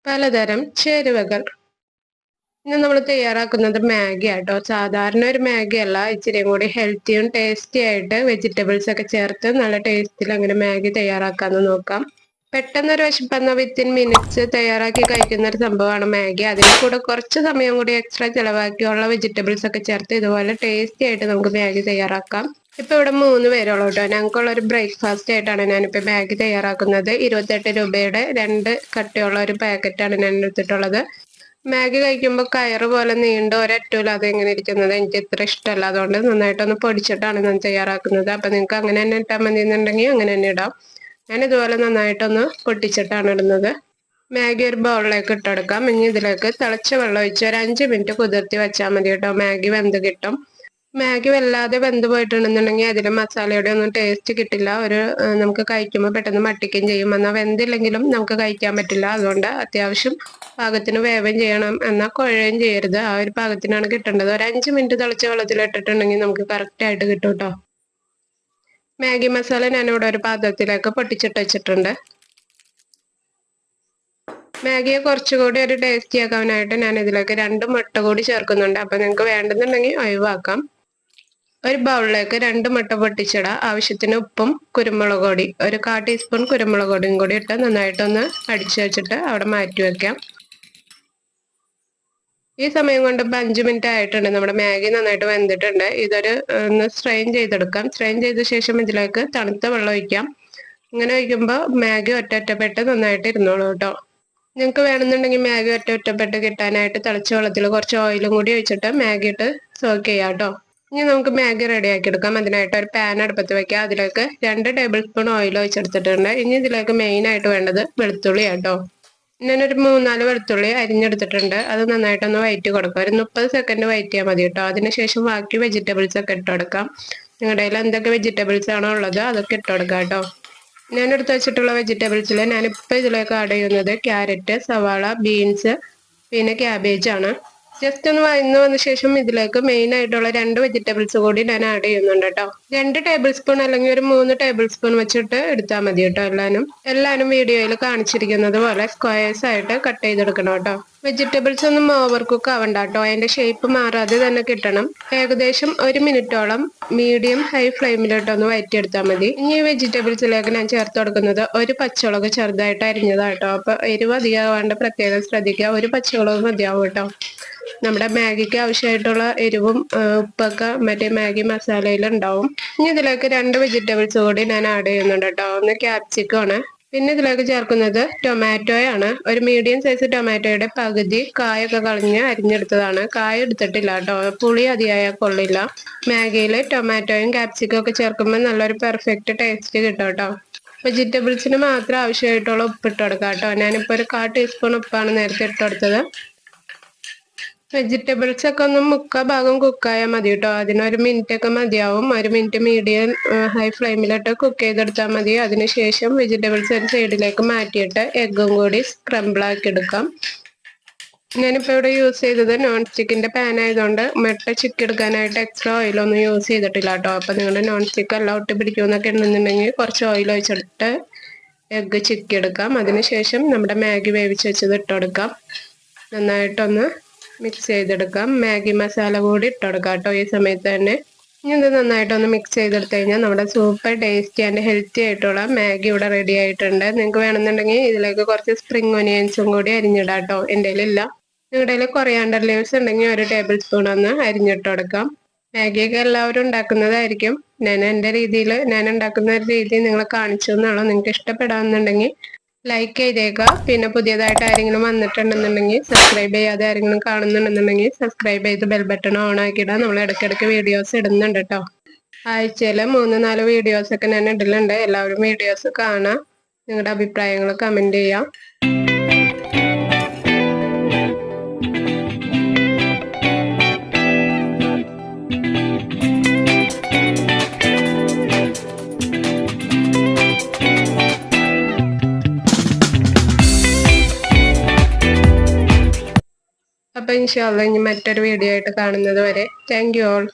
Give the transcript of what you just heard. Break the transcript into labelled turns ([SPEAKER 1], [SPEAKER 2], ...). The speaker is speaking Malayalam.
[SPEAKER 1] പലതരം ചേരുവകൾ. ഇന്ന് നമ്മൾ തയ്യാറാക്കുന്നത് മാഗി ആട്ടോ. സാധാരണ ഒരു മാഗി അല്ല, ഇച്ചിരി കൂടി ഹെൽത്തിയും ടേസ്റ്റി ആയിട്ട് വെജിറ്റബിൾസ് ഒക്കെ ചേർത്ത് നല്ല ടേസ്റ്റിൽ അങ്ങനെ മാഗി തയ്യാറാക്കാന്ന് നോക്കാം. പെട്ടെന്നൊരു വിശപ്പെന്ന വിത്തിൻ മിനിറ്റ്സ് തയ്യാറാക്കി കഴിക്കുന്ന ഒരു സംഭവമാണ് മാഗി. അതിന് കൂടെ കുറച്ച് സമയം കൂടി എക്സ്ട്രാ ചിലവാക്കിയുള്ള വെജിറ്റബിൾസ് ഒക്കെ ചേർത്ത് ഇതുപോലെ ടേസ്റ്റി ആയിട്ട് നമുക്ക് മാഗി തയ്യാറാക്കാം. ഇപ്പൊ ഇവിടെ 3 പേരുള്ളൂ കേട്ടോ. ഞങ്ങൾക്കുള്ള ഒരു ബ്രേക്ക്ഫാസ്റ്റ് ആയിട്ടാണ് ഞാനിപ്പോ മാഗി തയ്യാറാക്കുന്നത്. 28 രൂപയുടെ 2 കട്ടിയുള്ള ഒരു പാക്കറ്റാണ് ഞാൻ എടുത്തിട്ടുള്ളത്. മാഗി കഴിക്കുമ്പോൾ കയറ് പോലെ നീണ്ട ഒരറ്റമില്ലാതെ എങ്ങനെ ഇരിക്കുന്നത് എനിക്ക് ഇത്ര ഇഷ്ടമല്ല. അതുകൊണ്ട് നന്നായിട്ടൊന്ന് പൊടിച്ചിട്ടാണ് ഞാൻ തയ്യാറാക്കുന്നത്. അപ്പൊ നിങ്ങൾക്ക് അങ്ങനെ തന്നെ ഇട്ടാൽ മതി എന്നുണ്ടെങ്കിൽ അങ്ങനെ തന്നെ ഇടാം. ഞാൻ ഇതുപോലെ നന്നായിട്ടൊന്ന് പൊട്ടിച്ചിട്ടാണ് ഇടുന്നത്. മാഗി ഒരു ബൗളിലേക്ക് ഇട്ടെടുക്കാം. ഇനി ഇതിലേക്ക് തിളച്ച വെള്ളം ഒഴിച്ച് ഒരു 5 മിനിറ്റ് കുതിർത്തി വെച്ചാൽ മതി കേട്ടോ. മാഗി വെന്ത് കിട്ടും. മാഗി വല്ലാതെ വെന്ത് പോയിട്ടുണ്ടെന്നുണ്ടെങ്കിൽ അതിൽ മസാലയുടെ ഒന്നും ടേസ്റ്റ് കിട്ടില്ല. നമുക്ക് കഴിക്കുമ്പോൾ പെട്ടെന്ന് മട്ടിക്കുകയും ചെയ്യും. എന്നാൽ വെന്തില്ലെങ്കിലും നമുക്ക് കഴിക്കാൻ പറ്റില്ല. അതുകൊണ്ട് അത്യാവശ്യം പാകത്തിന് വേവം ചെയ്യണം, എന്നാൽ കുഴയും ചെയ്യരുത്. ആ ഒരു പാകത്തിനാണ് കിട്ടേണ്ടത്. ഒരു 5 മിനിറ്റ് തിളച്ച വെള്ളത്തിൽ ഇട്ടിട്ടുണ്ടെങ്കിൽ നമുക്ക് കറക്റ്റ് ആയിട്ട് കിട്ടും കേട്ടോ. മാഗി മസാല ഞാനിവിടെ ഒരു പാത്രത്തിലേക്ക് പൊട്ടിച്ചിട്ട് വെച്ചിട്ടുണ്ട്. മാഗിയെ കുറച്ചുകൂടി ഒരു ടേസ്റ്റി ആക്കാനായിട്ട് ഞാൻ ഇതിലേക്ക് 2 മുട്ട കൂടി ചേർക്കുന്നുണ്ട്. അപ്പൊ നിങ്ങൾക്ക് വേണ്ടെന്നുണ്ടെങ്കിൽ ഒഴിവാക്കാം. ഒരു ബൗളിലേക്ക് 2 മുട്ട പൊട്ടിച്ചിടാം. ആവശ്യത്തിന് ഉപ്പും കുരുമുളക് പൊടി, ഒരു 1/4 ടീസ്പൂൺ കുരുമുളക് പൊടിയും കൂടി ഇട്ട് നന്നായിട്ടൊന്ന് അടിച്ചു വെച്ചിട്ട് അവിടെ മാറ്റി വെക്കാം. ഈ സമയം കൊണ്ട് ഇപ്പം 5 മിനിറ്റ് ആയിട്ടുണ്ട്. നമ്മുടെ മാഗി നന്നായിട്ട് വെന്തിട്ടുണ്ട്. ഒന്ന് സ്ട്രെയിൻ ചെയ്തെടുക്കാം. സ്ട്രെയിൻ ചെയ്ത ശേഷം ഇതിലേക്ക് തണുത്ത വെള്ളം ഒഴിക്കാം. ഇങ്ങനെ ഒഴിക്കുമ്പോൾ മാഗി ഒറ്റപ്പെട്ട് നന്നായിട്ട് ഇരുന്നോളൂ കേട്ടോ. നിങ്ങൾക്ക് വേണമെന്നുണ്ടെങ്കിൽ മാഗി ഒറ്റപ്പെട്ട് കിട്ടാനായിട്ട് തിളച്ച വെള്ളത്തിൽ കുറച്ച് ഓയിലും കൂടി ഒഴിച്ചിട്ട് മാഗി ഇട്ട് സോക്ക് ചെയ്യാം കേട്ടോ. ഇനി നമുക്ക് മാഗി റെഡിയാക്കി എടുക്കാം. അതിനായിട്ട് ഒരു പാൻ അടുപ്പത്ത് വെക്കാം. അതിലേക്ക് 2 ടേബിൾ സ്പൂൺ ഓയിൽ ഒഴിച്ചെടുത്തിട്ടുണ്ട്. ഇനി ഇതിലേക്ക് മെയിൻ ആയിട്ട് വേണ്ടത് വെളുത്തുള്ളി കേട്ടോ. ഞാനൊരു 3-4 വെളുത്തുള്ളി അരിഞ്ഞെടുത്തിട്ടുണ്ട്. അത് നന്നായിട്ടൊന്ന് വഴറ്റി കൊടുക്കാം. ഒരു 30 സെക്കൻഡ് വഴറ്റിയാൽ മതി കേട്ടോ. അതിനുശേഷം ബാക്കി വെജിറ്റബിൾസ് ഒക്കെ ഇട്ടുകൊടുക്കാം. നിങ്ങളുടെ കയ്യിൽ എന്തൊക്കെ വെജിറ്റബിൾസ് ആണോ ഉള്ളത് അതൊക്കെ ഇട്ടുകൊടുക്കാം കേട്ടോ. ഞാൻ എടുത്ത് വെച്ചിട്ടുള്ള വെജിറ്റബിൾസിൽ ഞാനിപ്പോൾ ഇതിലേക്ക് ആഡ് ചെയ്യുന്നത് ക്യാരറ്റ്, സവാള, ബീൻസ്, പിന്നെ ക്യാബേജ് ആണ്. ജസ്റ്റ് ഒന്ന് വഴന്നു വന്ന ശേഷം ഇതിലേക്ക് മെയിൻ ആയിട്ടുള്ള 2 വെജിറ്റബിൾസ് കൂടി ഞാൻ ആഡ് ചെയ്യുന്നുണ്ട് കേട്ടോ. 2 ടേബിൾ സ്പൂൺ അല്ലെങ്കിൽ ഒരു 3 ടേബിൾ സ്പൂൺ വെച്ചിട്ട് എടുത്താൽ മതി കേട്ടോ. എല്ലാവരും വീഡിയോയിൽ കാണിച്ചിരിക്കുന്നത് പോലെ സ്ക്വയേഴ്സ് ആയിട്ട് കട്ട് ചെയ്തെടുക്കണം കേട്ടോ. വെജിറ്റബിൾസ് ഒന്നും ഓവർ കുക്ക് ആവണ്ട കേട്ടോ. അതിന്റെ ഷേപ്പ് മാറാതെ തന്നെ കിട്ടണം. ഏകദേശം 1 മിനിറ്റോളം മീഡിയം ഹൈ ഫ്ലെയിമിലിട്ടൊന്ന് വഴറ്റിയെടുത്താൽ മതി. ഇനി ഈ വെജിറ്റബിൾസിലേക്ക് ഞാൻ ചേർത്ത് കൊടുക്കുന്നത് ഒരു പച്ചമുളക് ചെറുതായിട്ട് അരിഞ്ഞതാട്ടോ. അപ്പൊ എരിവ് അധികമാവാണ്ട് പ്രത്യേകം ശ്രദ്ധിക്കുക. ഒരു പച്ചമുളക് മതിയാവും കേട്ടോ. നമ്മുടെ മാഗിക്ക് ആവശ്യമായിട്ടുള്ള എരിവും ഉപ്പൊക്കെ മറ്റേ മാഗി മസാലയിൽ ഉണ്ടാവും. ഇനി ഇതിലേക്ക് 2 വെജിറ്റബിൾസ് കൂടി ഞാൻ ആഡ് ചെയ്യുന്നുണ്ട് കേട്ടോ. ഒന്ന് ക്യാപ്സിക്കം ആണ്. പിന്നെ ഇതിലേക്ക് ചേർക്കുന്നത് ടൊമാറ്റോയാണ്. ഒരു മീഡിയം സൈസ് ടൊമാറ്റോയുടെ പകുതി കായൊക്കെ കളഞ്ഞ് അരിഞ്ഞെടുത്തതാണ്. കായ എടുത്തിട്ടില്ല കേട്ടോ. പുളി അതിയായാൽ കൊള്ളില്ല. മാഗിയിൽ ടൊമാറ്റോയും ക്യാപ്സിക്കം ഒക്കെ ചേർക്കുമ്പോൾ നല്ലൊരു പെർഫെക്റ്റ് ടേസ്റ്റ് കിട്ടും കേട്ടോ. വെജിറ്റബിൾസിന് മാത്രം ആവശ്യമായിട്ടുള്ള ഉപ്പ് ഇട്ട് കൊടുക്കാം കേട്ടോ. ഞാനിപ്പോൾ ഒരു 1/4 ടീസ്പൂൺ ഉപ്പാണ് നേരത്തെ ഇട്ട് കൊടുത്തത്. വെജിറ്റബിൾസ് ഒക്കെ ഒന്ന് 3/4 ഭാഗം കുക്കായാൽ മതി കേട്ടോ. അതിനൊരു മിനിറ്റ് ഒക്കെ മതിയാവും. 1 മിനിറ്റ് മീഡിയം ഹൈ ഫ്ലെയിമിലിട്ട് കുക്ക് ചെയ്തെടുത്താൽ മതി. അതിനുശേഷം വെജിറ്റബിൾസ് ഒരു സൈഡിലേക്ക് മാറ്റിയിട്ട് എഗ്ഗും കൂടി സ്ക്രംബിൾ ആക്കി എടുക്കാം. ഞാനിപ്പോൾ ഇവിടെ യൂസ് ചെയ്തത് നോൺ സ്റ്റിക്കിന്റെ പാൻ ആയതുകൊണ്ട് മുട്ട ചിക്കി എടുക്കാനായിട്ട് എക്സ്ട്രാ ഓയിലൊന്നും യൂസ് ചെയ്തിട്ടില്ല കേട്ടോ. അപ്പൊ നിങ്ങളുടെ നോൺ സ്റ്റിക്ക് എല്ലാം ഒട്ടി പിടിക്കുമെന്നൊക്കെ ഉണ്ടെന്നുണ്ടെങ്കിൽ കുറച്ച് ഓയിൽ ഒഴിച്ചെടുത്ത് എഗ്ഗ് ചിക്കി എടുക്കാം. അതിനുശേഷം നമ്മുടെ മാഗി വേവിച്ച് വെച്ചത് ഇട്ടുകൊടുക്കാം. നന്നായിട്ടൊന്ന് മിക്സ് ചെയ്തെടുക്കാം. മാഗി മസാല കൂടി ഇട്ടുകൊടുക്കാം കേട്ടോ ഈ സമയത്ത് തന്നെ. ഇനി ഇത് നന്നായിട്ടൊന്ന് മിക്സ് ചെയ്തെടുത്ത് കഴിഞ്ഞാൽ നമ്മുടെ സൂപ്പർ ടേസ്റ്റി ആൻഡ് ഹെൽത്തി ആയിട്ടുള്ള മാഗി ഇവിടെ റെഡി ആയിട്ടുണ്ട്. നിങ്ങൾക്ക് വേണമെന്നുണ്ടെങ്കിൽ ഇതിലേക്ക് കുറച്ച് സ്പ്രിംഗ് ഒനിയൻസും കൂടി അരിഞ്ഞിടാം കേട്ടോ. എൻ്റെ കയ്യിലില്ല. നിങ്ങളുടെ കയ്യിൽ കൊറിയാണ്ടർ ലീവ്സ് ഉണ്ടെങ്കിൽ 1 ടേബിൾ സ്പൂൺ ഒന്ന് അരിഞ്ഞിട്ട് കൊടുക്കാം. മാഗിയൊക്കെ എല്ലാവരും ഉണ്ടാക്കുന്നതായിരിക്കും. ഞാൻ ഉണ്ടാക്കുന്ന ഒരു രീതി നിങ്ങളെ കാണിച്ചു എന്നുള്ളൂ. നിങ്ങൾക്ക് ഇഷ്ടപ്പെടാമെന്നുണ്ടെങ്കിൽ ലൈക്ക് ചെയ്തേക്കുക. പിന്നെ പുതിയതായിട്ട് ആരെങ്കിലും വന്നിട്ടുണ്ടെന്നുണ്ടെങ്കിൽ സബ്സ്ക്രൈബ് ചെയ്യാതെ ആരെങ്കിലും കാണുന്നുണ്ടെന്നുണ്ടെങ്കിൽ സബ്സ്ക്രൈബ് ചെയ്ത് ബെൽ ബട്ടൺ ഓൺ ആക്കിയിടാം. നമ്മൾ ഇടയ്ക്കിടയ്ക്ക് വീഡിയോസ് ഇടുന്നുണ്ട് കേട്ടോ. ആഴ്ചയിൽ 3-4 വീഡിയോസ് ഒക്കെ ഞാൻ ഇടലുണ്ട്. എല്ലാവരും വീഡിയോസ് കാണാം. നിങ്ങളുടെ അഭിപ്രായങ്ങൾ കമന്റ് ചെയ്യാം. അപ്പൊ ഇൻഷാ അല്ലാഹ് ഇനി മറ്റൊരു വീഡിയോ ആയിട്ട് കാണുന്നത് വരെ താങ്ക് യു ഓൾ.